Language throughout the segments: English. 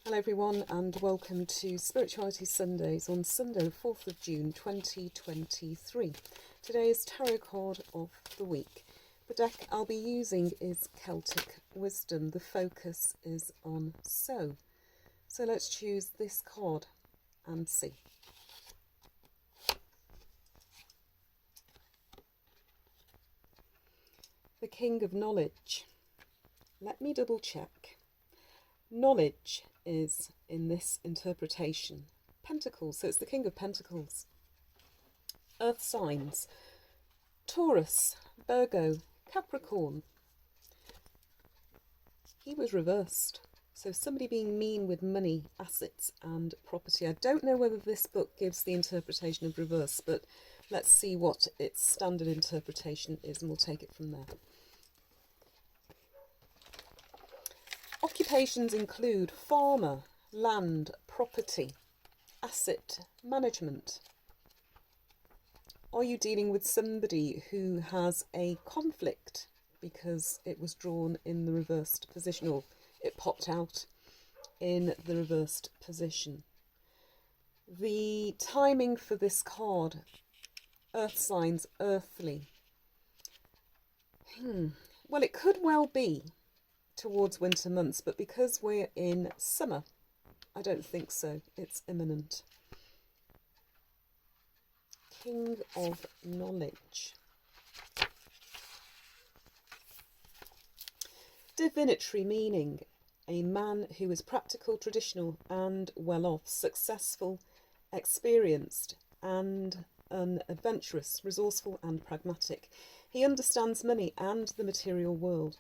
Hello everyone and welcome to Spirituality Sundays on Sunday 4th of June 2023. Today is Tarot card of the week. The deck I'll be using is Celtic Wisdom. The focus is on So. So let's choose this card and see. The King of Knowledge. Let me double check. Knowledge is, in this interpretation, Pentacles, so it's the King of Pentacles. Earth signs, Taurus, Virgo, Capricorn. He was reversed, so somebody being mean with money, assets and property. I don't know whether this book gives the interpretation of reverse, but let's see what its standard interpretation is and we'll take it from there. Occupations include farmer, land, property, asset management. Are you dealing with somebody who has a conflict because it was drawn in the reversed position, or it popped out in the reversed position? The timing for this card, earth signs, earthly. Well, it could well be towards winter months, but because we're in summer, I don't think so. It's imminent. King of Knowledge. Divinatory meaning. A man who is practical, traditional and well off, successful, experienced and adventurous, resourceful and pragmatic. He understands money and the material world.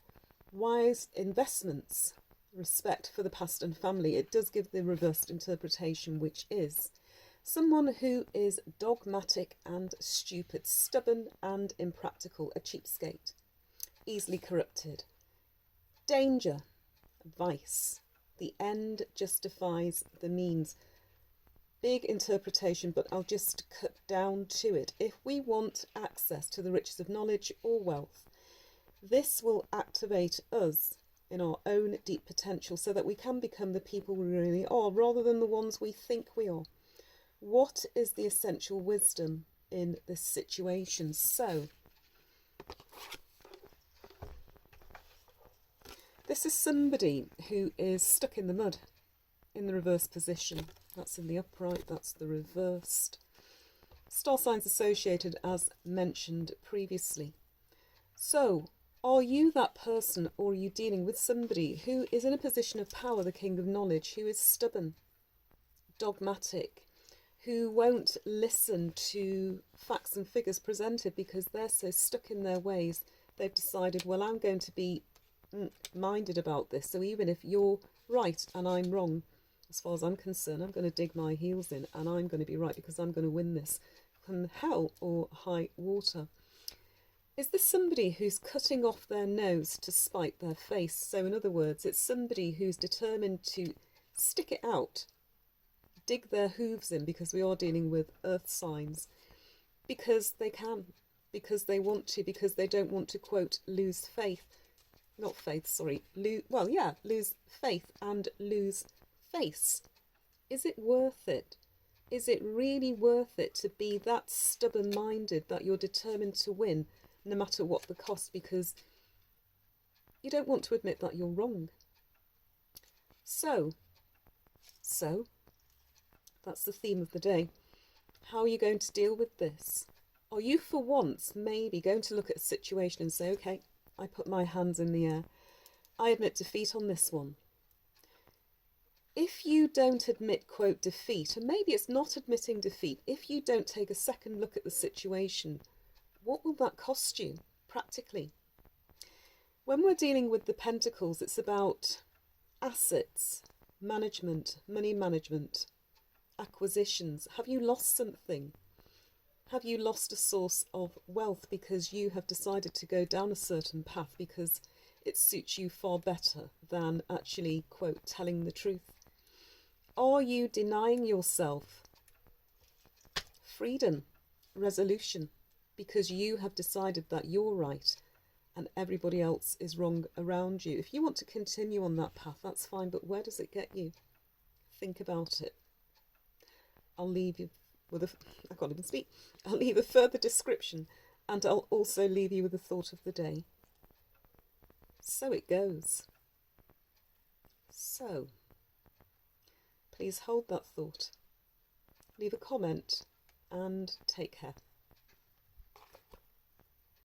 Wise investments, respect for the past and family. It does give the reversed interpretation, which is someone who is dogmatic and stupid, stubborn and impractical, a cheapskate, easily corrupted. Danger, vice. The end justifies the means. Big interpretation, but I'll just cut down to it. If we want access to the riches of knowledge or wealth, this will activate us in our own deep potential so that we can become the people we really are rather than the ones we think we are. What is the essential wisdom in this situation? So, this is somebody who is stuck in the mud in the reverse position. That's in the upright, that's the reversed. Star signs associated as mentioned previously. So, are you that person, or are you dealing with somebody who is in a position of power, the King of Knowledge, who is stubborn, dogmatic, who won't listen to facts and figures presented because they're so stuck in their ways? They've decided, well, I'm going to be minded about this, so even if you're right and I'm wrong, as far as I'm concerned, I'm going to dig my heels in and I'm going to be right because I'm going to win this come hell or high water. Is this somebody who's cutting off their nose to spite their face? So in other words, it's somebody who's determined to stick it out, dig their hooves in, because we are dealing with earth signs, because they can, because they want to, because they don't want to, quote, lose faith. Not faith, sorry. Lose faith and lose face. Is it worth it? Is it really worth it to be that stubborn-minded that you're determined to win no matter what the cost, because you don't want to admit that you're wrong? So, that's the theme of the day. How are you going to deal with this? Are you for once maybe going to look at a situation and say, okay, I put my hands in the air. I admit defeat on this one. If you don't admit, quote, defeat, and maybe it's not admitting defeat, if you don't take a second look at the situation, what will that cost you practically? When we're dealing with the Pentacles, it's about assets, management, money management, acquisitions. Have you lost something? Have you lost a source of wealth because you have decided to go down a certain path because it suits you far better than actually, quote, telling the truth? Are you denying yourself freedom, resolution, because you have decided that you're right and everybody else is wrong around you? If you want to continue on that path, that's fine, but where does it get you? think about it. I'll leave you with I can't even speak. I'll leave a further description, and I'll also leave you with the thought of the day. So it goes. So, please hold that thought, leave a comment, and take care.